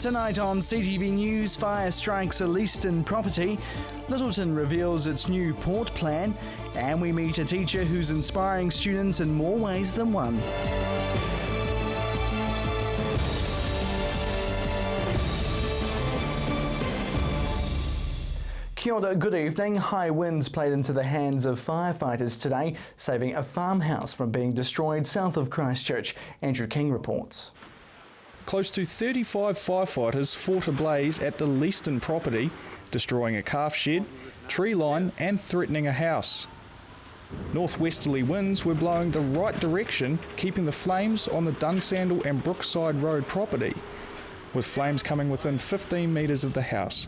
Tonight on CTV News, fire strikes a Lyttelton property, Lyttelton reveals its new port plan, and we meet a teacher who's inspiring students in more ways than one. Kia ora, good evening. High winds played into the hands of firefighters today, saving a farmhouse from being destroyed south of Christchurch. Andrew King reports. Close to 35 firefighters fought a blaze at the Lyttelton property, destroying a calf shed, tree line and threatening a house. Northwesterly winds were blowing the right direction, keeping the flames on the Dunsandel and Brookside Road property, with flames coming within 15 metres of the house.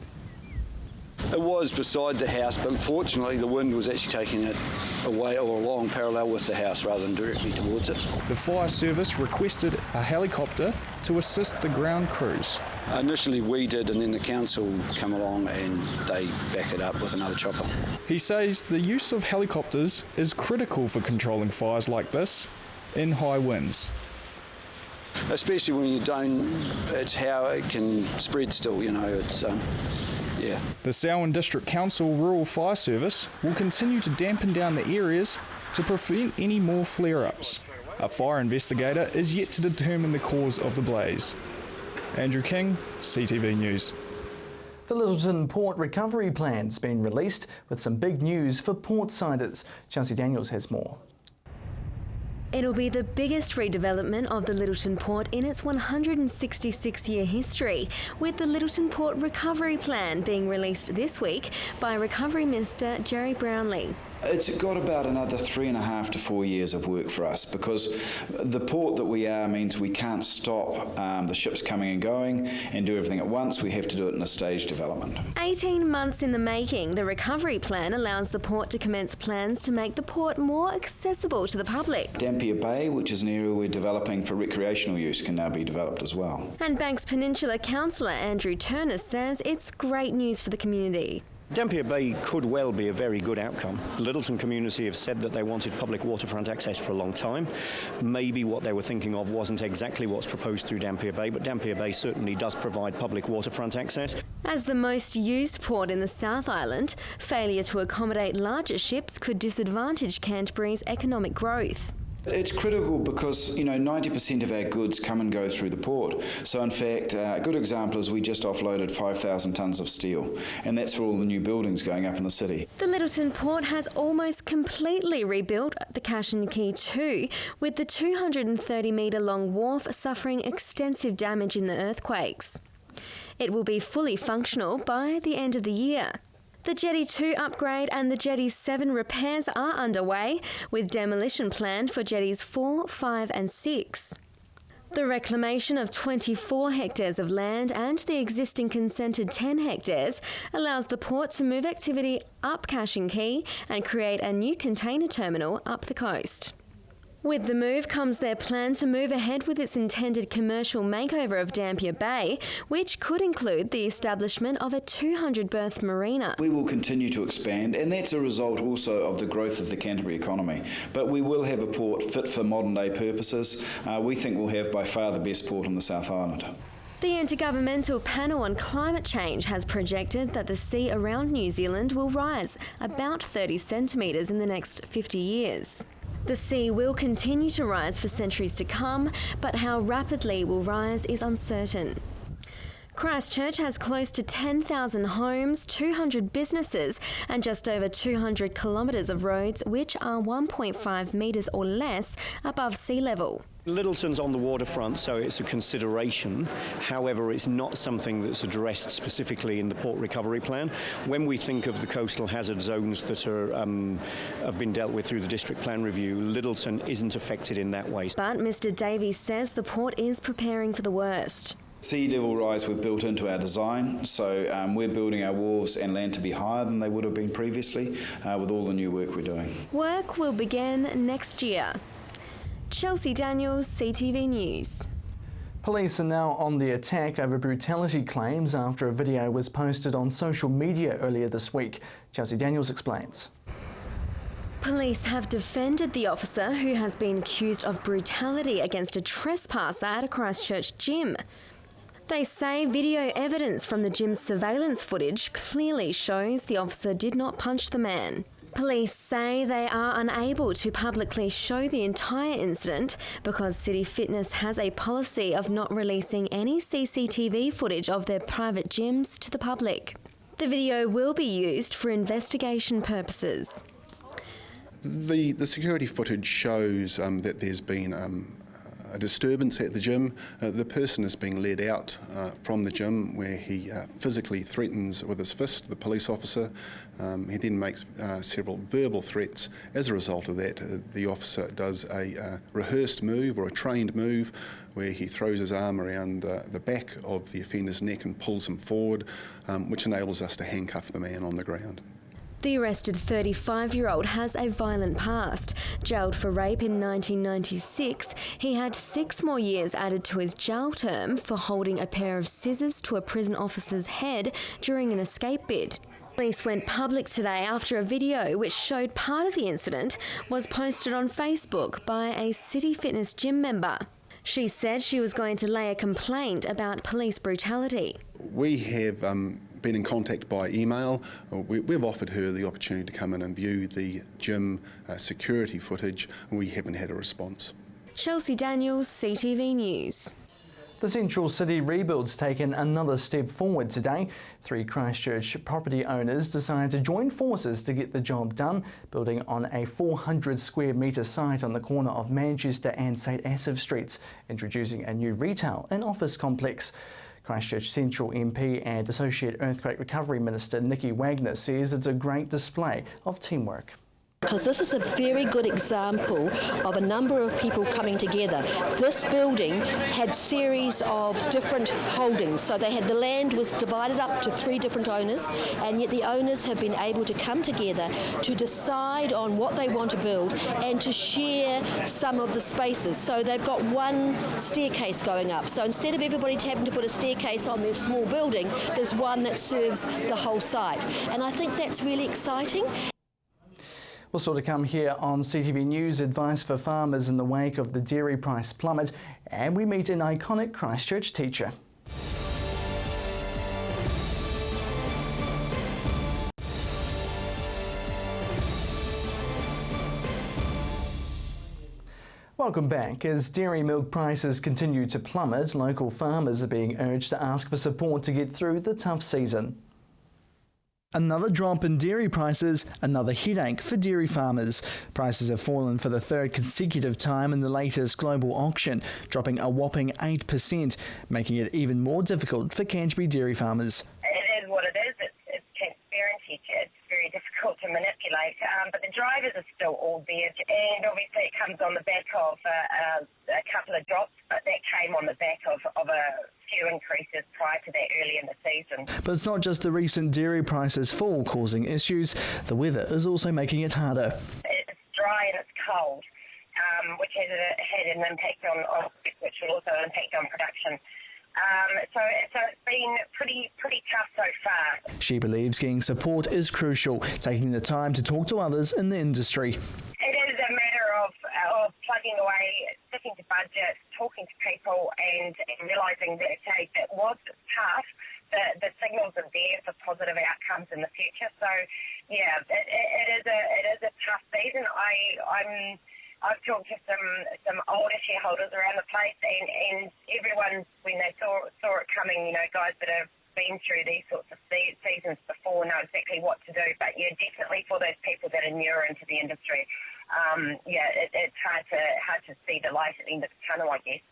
It was beside the house, but unfortunately the wind was actually taking it away or along parallel with the house rather than directly towards it. The fire service requested a helicopter to assist the ground crews. Initially we did, and then the council come along and they back it up with another chopper. He says the use of helicopters is critical for controlling fires like this in high winds. Especially when you don't, it's how it can spread still, it's... The Samhain District Council Rural Fire Service will continue to dampen down the areas to prevent any more flare-ups. A fire investigator is yet to determine the cause of the blaze. Andrew King, CTV News. The Lyttelton Port Recovery Plan's been released with some big news for portsiders. Chelsea Daniels has more. It'll be the biggest redevelopment of the Lyttelton Port in its 166-year history, with the Lyttelton Port Recovery Plan being released this week by Recovery Minister Jerry Brownlee. It's got about another 3.5 to 4 years of work for us, because the port that we are means we can't stop the ships coming and going and do everything at once. We have to do it in a staged development. 18 months in the making, the recovery plan allows the port to commence plans to make the port more accessible to the public. Dampier Bay, which is an area we're developing for recreational use, can now be developed as well. And Banks Peninsula Councillor Andrew Turner says it's great news for the community. Dampier Bay could well be a very good outcome. The Lyttelton community have said that they wanted public waterfront access for a long time. Maybe what they were thinking of wasn't exactly what's proposed through Dampier Bay, but Dampier Bay certainly does provide public waterfront access. As the most used port in the South Island, failure to accommodate larger ships could disadvantage Canterbury's economic growth. It's critical because, 90% of our goods come and go through the port. So in fact, a good example is we just offloaded 5,000 tonnes of steel, and that's for all the new buildings going up in the city. The Lyttelton Port has almost completely rebuilt the Cash and Key 2, with the 230-metre long wharf suffering extensive damage in the earthquakes. It will be fully functional by the end of the year. The Jetty 2 upgrade and the Jetty 7 repairs are underway, with demolition planned for Jetties 4, 5 and 6. The reclamation of 24 hectares of land and the existing consented 10 hectares allows the port to move activity up Cash and Key and create a new container terminal up the coast. With the move comes their plan to move ahead with its intended commercial makeover of Dampier Bay, which could include the establishment of a 200-berth marina. We will continue to expand, and that's a result also of the growth of the Canterbury economy. But we will have a port fit for modern-day purposes. We think we'll have by far the best port in the South Island. The Intergovernmental Panel on Climate Change has projected that the sea around New Zealand will rise about 30 centimetres in the next 50 years. The sea will continue to rise for centuries to come, but how rapidly it will rise is uncertain. Christchurch has close to 10,000 homes, 200 businesses and just over 200 kilometres of roads, which are 1.5 metres or less above sea level. Lyttelton's on the waterfront, so it's a consideration. However, it's not something that's addressed specifically in the Port Recovery Plan. When we think of the coastal hazard zones that have been dealt with through the District Plan Review, Lyttelton isn't affected in that way. But Mr Davies says the port is preparing for the worst. Sea level rise we've built into our design, so we're building our wharves and land to be higher than they would have been previously with all the new work we're doing. Work will begin next year. Chelsea Daniels, CTV News. Police are now on the attack over brutality claims after a video was posted on social media earlier this week. Chelsea Daniels explains. Police have defended the officer who has been accused of brutality against a trespasser at a Christchurch gym. They say video evidence from the gym's surveillance footage clearly shows the officer did not punch the man. Police say they are unable to publicly show the entire incident because City Fitness has a policy of not releasing any CCTV footage of their private gyms to the public. The video will be used for investigation purposes. The security footage shows that there's been a disturbance at the gym. The person is being led out from the gym where he physically threatens with his fist the police officer. He then makes several verbal threats. As a result of that, the officer does a rehearsed move or a trained move where he throws his arm around the back of the offender's neck and pulls him forward, which enables us to handcuff the man on the ground. The arrested 35-year-old has a violent past. Jailed for rape in 1996, he had 6 more years added to his jail term for holding a pair of scissors to a prison officer's head during an escape bid. Police went public today after a video which showed part of the incident was posted on Facebook by a City Fitness gym member. She said she was going to lay a complaint about police brutality. We have been in contact by email. We've offered her the opportunity to come in and view the gym security footage, and we haven't had a response. Chelsea Daniels, CTV News. The Central City rebuild's taken another step forward today. 3 Christchurch property owners decided to join forces to get the job done, building on a 400 square metre site on the corner of Manchester and St Asaph Streets, introducing a new retail and office complex. Christchurch Central MP and Associate Earthquake Recovery Minister Nikki Wagner says it's a great display of teamwork. Because this is a very good example of a number of people coming together. This building had series of different holdings, so they had the land was divided up to 3 different owners, and yet the owners have been able to come together to decide on what they want to build and to share some of the spaces. So they've got one staircase going up. So instead of everybody having to put a staircase on their small building, there's one that serves the whole site. And I think that's really exciting. Well, still to come here on CTV News, advice for farmers in the wake of the dairy price plummet, and we meet an iconic Christchurch teacher. Welcome back. As dairy milk prices continue to plummet, local farmers are being urged to ask for support to get through the tough season. Another drop in dairy prices, another headache for dairy farmers. Prices have fallen for the 3rd consecutive time in the latest global auction, dropping a whopping 8%, making it even more difficult for Canterbury dairy farmers. It is what it is. It's transparency. It's very difficult to manipulate, but the drivers are still all there, and obviously it comes on the back of a couple of drops, but that came on the back of a few increases prior to that early in the season. But it's not just the recent dairy prices fall causing issues. The weather is also making it harder. It's dry and it's cold, which has had an impact on which will also impact on production. So it's been pretty tough so far. She believes getting support is crucial, taking the time to talk to others in the industry. It is a matter of plugging away, sticking to budget, talking to people and realising that, okay, that was tough, the signals are there for positive outcomes in the future. So, yeah, it is a tough season. I've talked to some older shareholders around the place, and everyone, when they saw it coming, guys that have been through these sorts of seasons before know exactly what to do. But yeah, definitely for those people that are newer into the industry, it's hard to see the light at the end of the tunnel, I guess.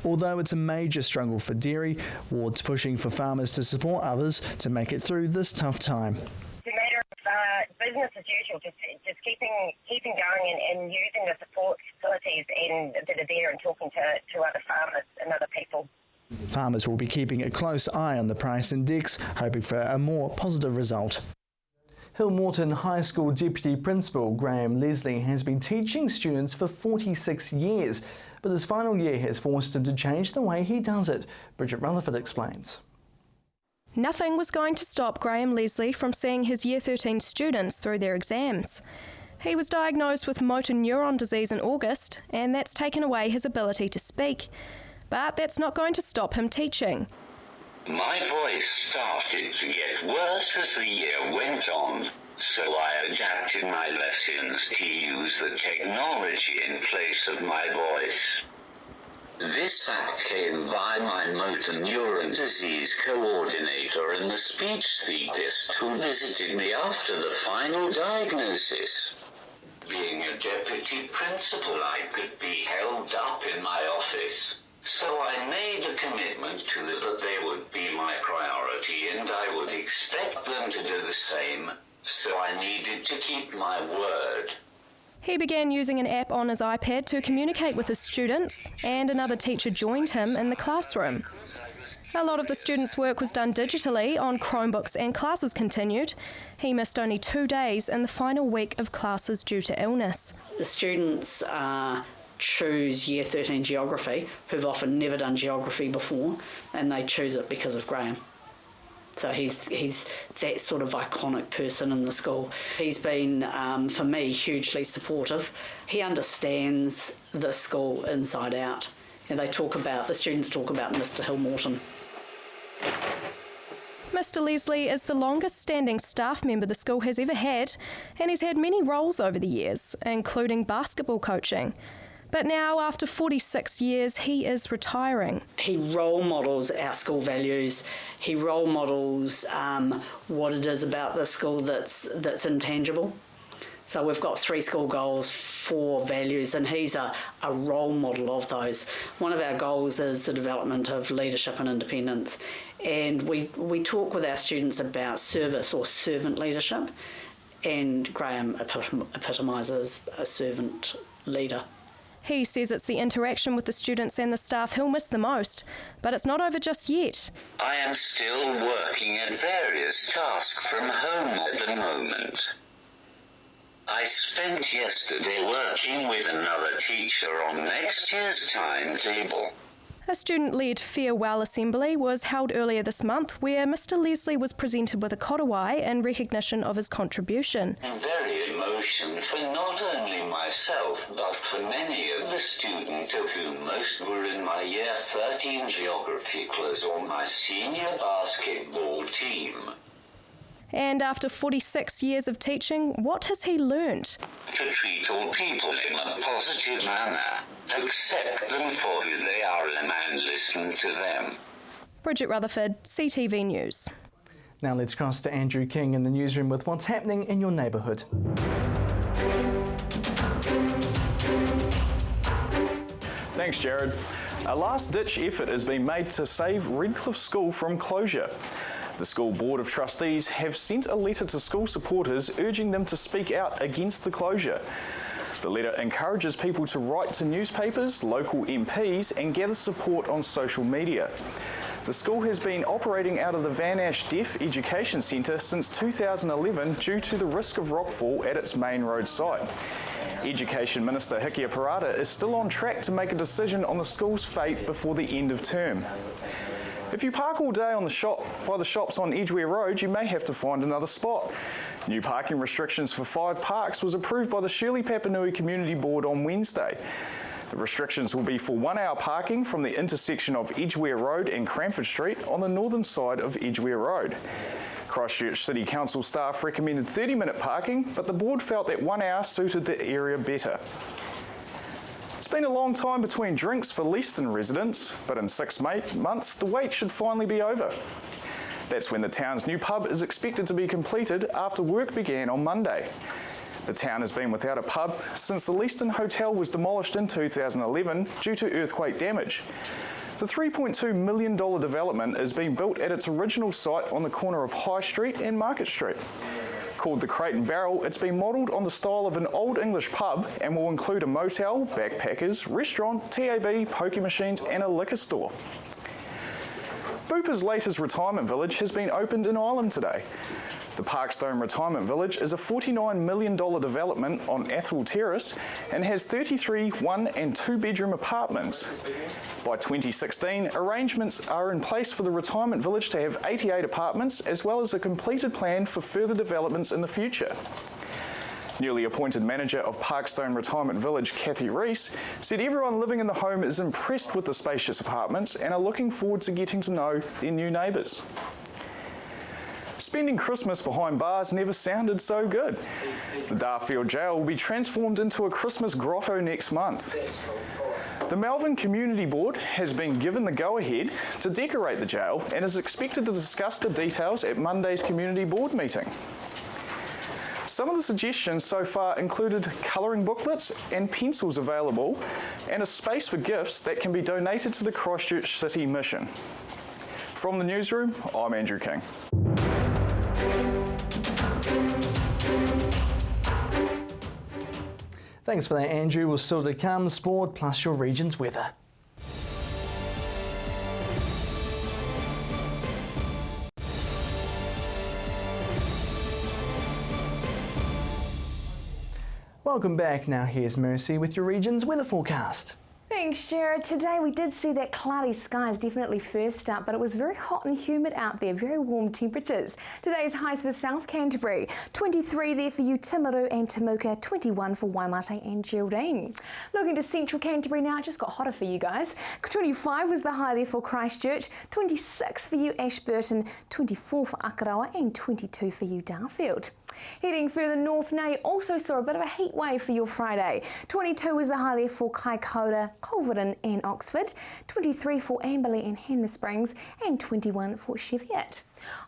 Although it's a major struggle for dairy, Ward's pushing for farmers to support others to make it through this tough time. It's a matter of business as usual, just keeping going and using the support facilities that are there and talking to other farmers and other people. Farmers will be keeping a close eye on the price index, hoping for a more positive result. Hillmorton High School Deputy Principal Graham Leslie has been teaching students for 46 years, but his final year has forced him to change the way he does it. Bridget Rutherford explains. Nothing was going to stop Graham Leslie from seeing his Year 13 students through their exams. He was diagnosed with motor neuron disease in August, and that's taken away his ability to speak. But that's not going to stop him teaching. My voice started to get worse as the year went on, so I adapted my lessons to use the technology in place of my voice. This app came via my motor neuron disease coordinator and the speech therapist who visited me after the final diagnosis. Being a deputy principal, I could be held up in my office. So I made a commitment to them that they would be my priority and I would expect them to do the same, so I needed to keep my word. He began using an app on his iPad to communicate with his students, and another teacher joined him in the classroom. A lot of the students' work was done digitally on Chromebooks and classes continued. He missed only 2 days in the final week of classes due to illness. The students choose Year 13 geography, who've often never done geography before, and they choose it because of Graham. So he's that sort of iconic person in the school. He's been, for me, hugely supportive. He understands the school inside out, and the students talk about Mr. Hill-Morton. Mr. Leslie is the longest standing staff member the school has ever had, and he's had many roles over the years, including basketball coaching. But now, after 46 years, he is retiring. He role models our school values. He role models what it is about the school that's intangible. So we've got 3 school goals, 4 values, and he's a role model of those. One of our goals is the development of leadership and independence. And we talk with our students about service or servant leadership, and Graham epitomises a servant leader. He says it's the interaction with the students and the staff he'll miss the most, but it's not over just yet. I am still working at various tasks from home at the moment. I spent yesterday working with another teacher on next year's timetable. A student-led farewell assembly was held earlier this month where Mr. Leslie was presented with a korowai in recognition of his contribution. I'm very emotional for not only myself, but for many of the students, of whom most were in my Year 13 geography class or my senior basketball team. And after 46 years of teaching, what has he learnt? To treat all people in a positive manner, accept them for who they are and listen to them. Bridget Rutherford, CTV News. Now let's cross to Andrew King in the newsroom with what's happening in your neighbourhood. Thanks, Jared. A last-ditch effort has been made to save Redcliffe School from closure. The School Board of Trustees have sent a letter to school supporters urging them to speak out against the closure. The letter encourages people to write to newspapers, local MPs and gather support on social media. The school has been operating out of the Van Ash Deaf Education Centre since 2011 due to the risk of rockfall at its main road site. Education Minister Hikia Parata is still on track to make a decision on the school's fate before the end of term. If you park all day by the shops on Edgware Road, you may have to find another spot. New parking restrictions for 5 parks was approved by the Shirley Papanui Community Board on Wednesday. The restrictions will be for 1 hour parking from the intersection of Edgware Road and Cranford Street on the northern side of Edgware Road. Christchurch City Council staff recommended 30-minute parking, but the board felt that 1 hour suited the area better. It's been a long time between drinks for Lyttelton residents, but in 6 months the wait should finally be over. That's when the town's new pub is expected to be completed after work began on Monday. The town has been without a pub since the Lyttelton Hotel was demolished in 2011 due to earthquake damage. The $3.2 million development is being built at its original site on the corner of High Street and Market Street. Called the Crate and Barrel, it's been modelled on the style of an Old English pub and will include a motel, backpackers, restaurant, TAB, poker machines and a liquor store. Booper's latest retirement village has been opened in Ireland today. The Parkstone Retirement Village is a $49 million development on Athol Terrace and has 33 1- and 2-bedroom apartments. By 2016, arrangements are in place for the retirement village to have 88 apartments as well as a completed plan for further developments in the future. Newly appointed manager of Parkstone Retirement Village, Kathy Rees, said everyone living in the home is impressed with the spacious apartments and are looking forward to getting to know their new neighbours. Spending Christmas behind bars never sounded so good. The Darfield Jail will be transformed into a Christmas grotto next month. The Melbourne Community Board has been given the go-ahead to decorate the jail and is expected to discuss the details at Monday's Community Board meeting. Some of the suggestions so far included colouring booklets and pencils available and a space for gifts that can be donated to the Christchurch City Mission. From the newsroom, I'm Andrew King. Thanks for that, Andrew. We'll still to come, sport plus your region's weather. Welcome back. Now here's Mercy with your region's weather forecast. Thanks, Jared. Today we did see that cloudy skies definitely first up, but it was very hot and humid out there, very warm temperatures. Today's highs for South Canterbury, 23 there for you, Timaru and Temuka, 21 for Waimate and Geraldine. Looking to Central Canterbury now, it just got hotter for you guys. 25 was the high there for Christchurch, 26 for you, Ashburton, 24 for Akaroa and 22 for you, Darfield. Heading further north now, you also saw a bit of a heat wave for your Friday. 22 was the high there for Kaikoura, Culverden and Oxford, 23 for Amberley and Hanmer Springs and 21 for Cheviot.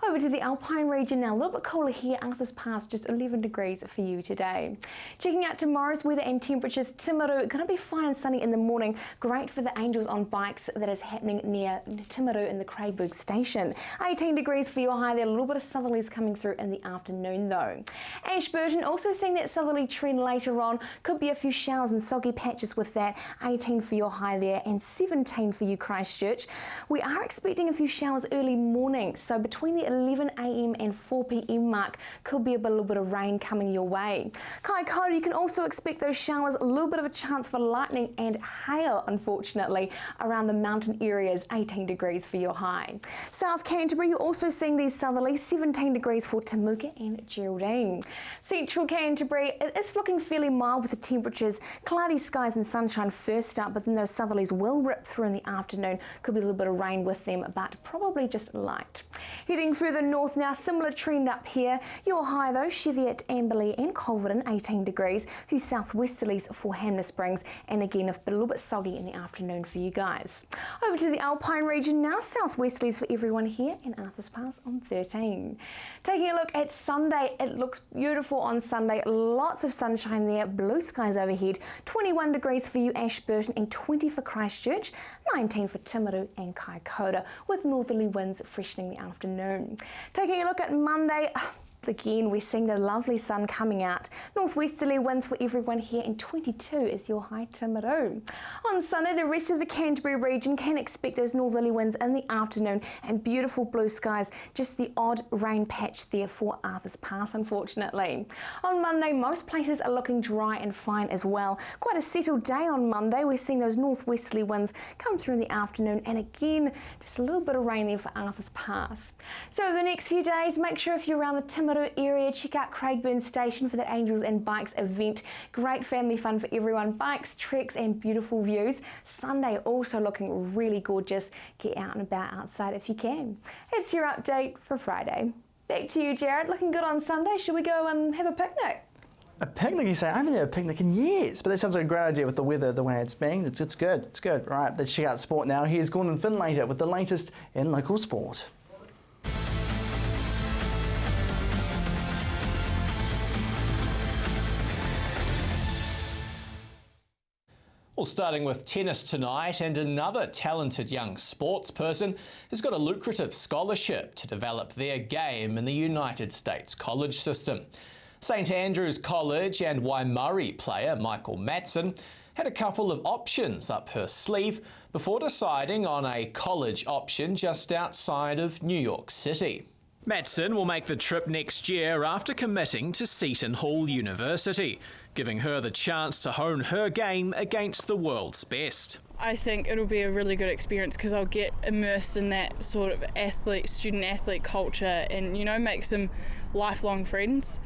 Over to the Alpine region now, a little bit cooler here, Arthur's Pass, just 11 degrees for you today. Checking out tomorrow's weather and temperatures, Timaru, going to be fine and sunny in the morning, great for the Angels on Bikes that is happening near Timaru in the Craigburg station. 18 degrees for your high there, a little bit of southerlies coming through in the afternoon though. Ashburton, also seeing that southerly trend later on, could be a few showers and soggy patches with that, 18 for your high there and 17 for you Christchurch. We are expecting a few showers early morning, so between the 11 a.m. and 4 p.m. mark could be a little bit of rain coming your way. Kaikoura, you can also expect those showers, a little bit of a chance for lightning and hail, unfortunately, around the mountain areas, 18 degrees for your high. South Canterbury, you're also seeing these southerly, 17 degrees for Temuka and Geraldine. Central Canterbury, it is looking fairly mild with the temperatures, cloudy skies and sunshine first up, but then those southerlies will rip through in the afternoon, could be a little bit of rain with them, but probably just light. Heading further north now, similar trend up here. Your high though, Cheviot, Amberley and Culverden, 18 degrees. A few southwesterlies for Hanmer Springs, and again a little bit soggy in the afternoon for you guys. Over to the Alpine region now, southwesterlies for everyone here, and Arthur's Pass on 13. Taking a look at Sunday, it looks beautiful on Sunday. Lots of sunshine there, blue skies overhead. 21 degrees for you, Ashburton, and 20 for Christchurch. 19 for Timaru and Kaikoura, with northerly winds freshening the afternoon. Taking a look at Monday, again, we're seeing the lovely sun coming out. Northwesterly winds for everyone here, and 22 is your high Timaru. On Sunday, the rest of the Canterbury region can expect those northerly winds in the afternoon and beautiful blue skies. Just the odd rain patch there for Arthur's Pass, unfortunately. On Monday, most places are looking dry and fine as well. Quite a settled day on Monday. We're seeing those northwesterly winds come through in the afternoon, and again, just a little bit of rain there for Arthur's Pass. So the next few days, make sure if you're around the Timaru area, check out Craigburn Station for that Angels and Bikes event. Great family fun for everyone. Bikes, treks and beautiful views. Sunday also looking really gorgeous. Get out and about outside if you can. It's your update for Friday. Back to you, Jared. Looking good on Sunday. Should we go and have a picnic? A picnic, you say? I haven't had a picnic in years, but that sounds like a great idea with the weather the way it's been. It's good. It's good. All right, let's check out sport now. Here's Gordon Finlater with the latest in local sport. Well, starting with tennis tonight, and another talented young sports person has got a lucrative scholarship to develop their game in the United States college system. St Andrews College and Waimari player Michael Matson had a couple of options up her sleeve before deciding on a college option just outside of New York City. Matson will make the trip next year after committing to Seton Hall University, giving her the chance to hone her game against the world's best. I think it'll be a really good experience because I'll get immersed in that sort of student-athlete culture and, make some lifelong friends.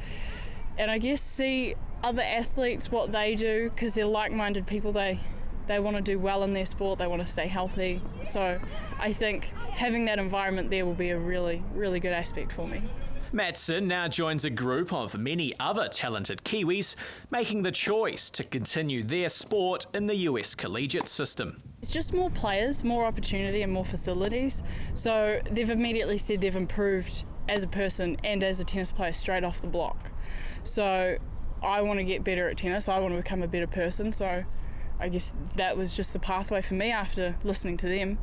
And I guess see other athletes, what they do, because they're like-minded people. They want to do well in their sport, they want to stay healthy. So I think having that environment there will be a really, really good aspect for me. Matson now joins a group of many other talented Kiwis making the choice to continue their sport in the US collegiate system. It's just more players, more opportunity and more facilities. So they've immediately said they've improved as a person and as a tennis player straight off the block. So I want to get better at tennis, I want to become a better person. So I guess that was just the pathway for me after listening to them.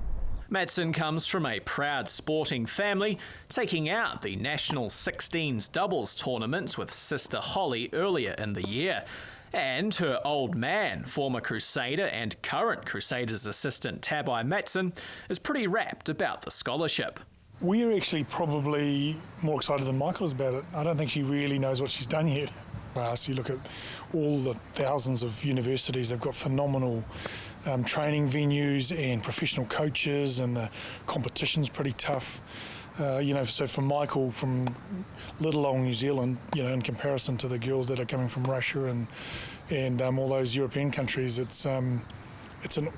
Matson comes from a proud sporting family, taking out the National 16s doubles tournament with sister Holly earlier in the year. And her old man, former Crusader and current Crusaders assistant Tabai Matson, is pretty rapt about the scholarship. We're actually probably more excited than Michael is about it. I don't think she really knows what she's done yet. So you look at all the thousands of universities, they've got phenomenal training venues and professional coaches, and the competition's pretty tough. So for Michael from Lyttelton, New Zealand, in comparison to the girls that are coming from Russia and all those European countries, it's an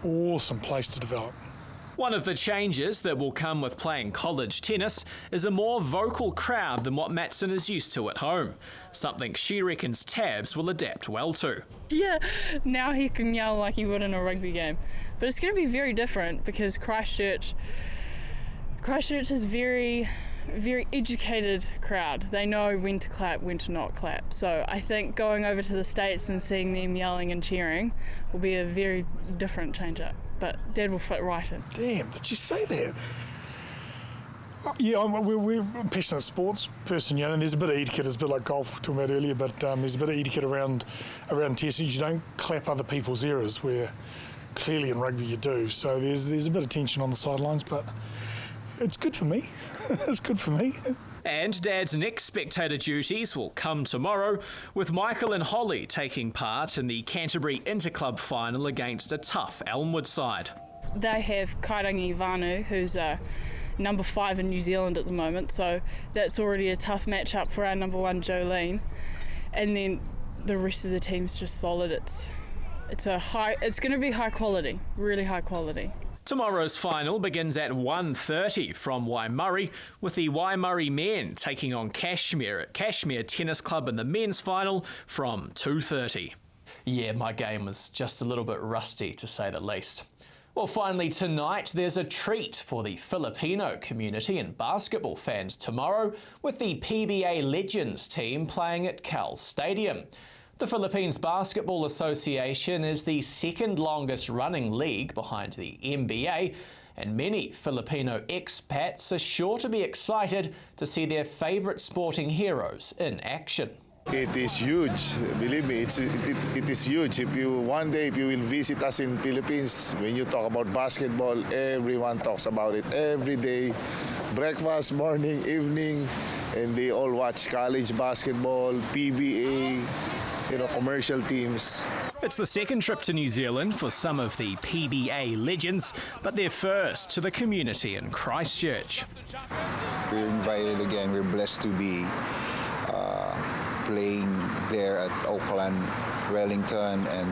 awesome place to develop. One of the changes that will come with playing college tennis is a more vocal crowd than what Matson is used to at home, something she reckons Tabs will adapt well to. Yeah, now he can yell like he would in a rugby game. But it's going to be very different because Christchurch is very, very educated crowd. They know when to clap, when to not clap. So I think going over to the States and seeing them yelling and cheering will be a very different change-up. But Dad will fit right in. Damn, did you say that? Yeah, we're a passionate sports person, and there's a bit of etiquette. It's a bit like golf we were talking about earlier, but there's a bit of etiquette around testing. You don't clap other people's errors, where clearly in rugby you do. So there's a bit of tension on the sidelines, but it's good for me. It's good for me. And Dad's next spectator duties will come tomorrow, with Michael and Holly taking part in the Canterbury Interclub final against a tough Elmwood side. They have Kairangi Vanu, who's number 5 in New Zealand at the moment, so that's already a tough matchup for our number 1 Jolene. And then the rest of the team's just solid. It's going to be high quality, really high quality. Tomorrow's final begins at 1:30 from Waimuri, with the Waimuri men taking on Kashmir at Kashmir Tennis Club in the men's final from 2:30. Yeah, my game was just a little bit rusty, to say the least. Well, finally tonight, there's a treat for the Filipino community and basketball fans tomorrow, with the PBA Legends team playing at Cal Stadium. The Philippines Basketball Association is the second longest running league behind the NBA, and many Filipino expats are sure to be excited to see their favourite sporting heroes in action. It is huge. Believe me, it is huge. If you will visit us in Philippines, when you talk about basketball, everyone talks about it every day. Breakfast, morning, evening, and they all watch college basketball, PBA, commercial teams. It's the second trip to New Zealand for some of the PBA legends, but they're first to the community in Christchurch. We're invited again. We're blessed to be playing there at Auckland, Wellington, and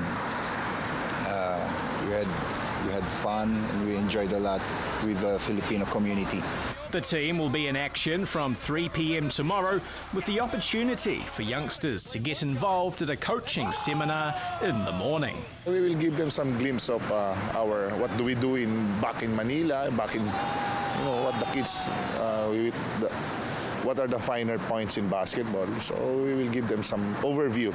we had fun and we enjoyed a lot with the Filipino community. The team will be in action from 3 p.m. tomorrow, with the opportunity for youngsters to get involved at a coaching seminar in the morning. We will give them some glimpse of what do we do back in Manila, what the kids, what are the finer points in basketball. So we will give them some overview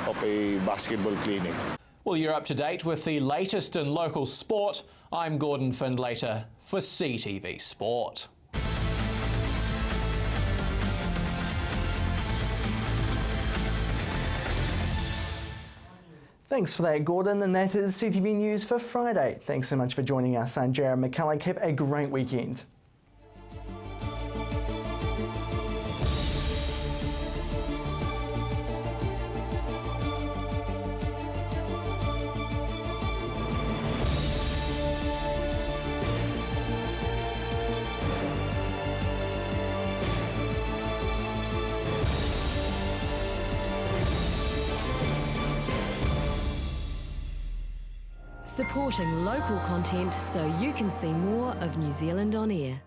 of a basketball clinic. Well, you're up to date with the latest in local sport. I'm Gordon Findlater for CTV Sport. Thanks for that, Gordon, and that is CTV News for Friday. Thanks so much for joining us. I'm Jared McCulloch. Have a great weekend. Supporting local content so you can see more of New Zealand on air.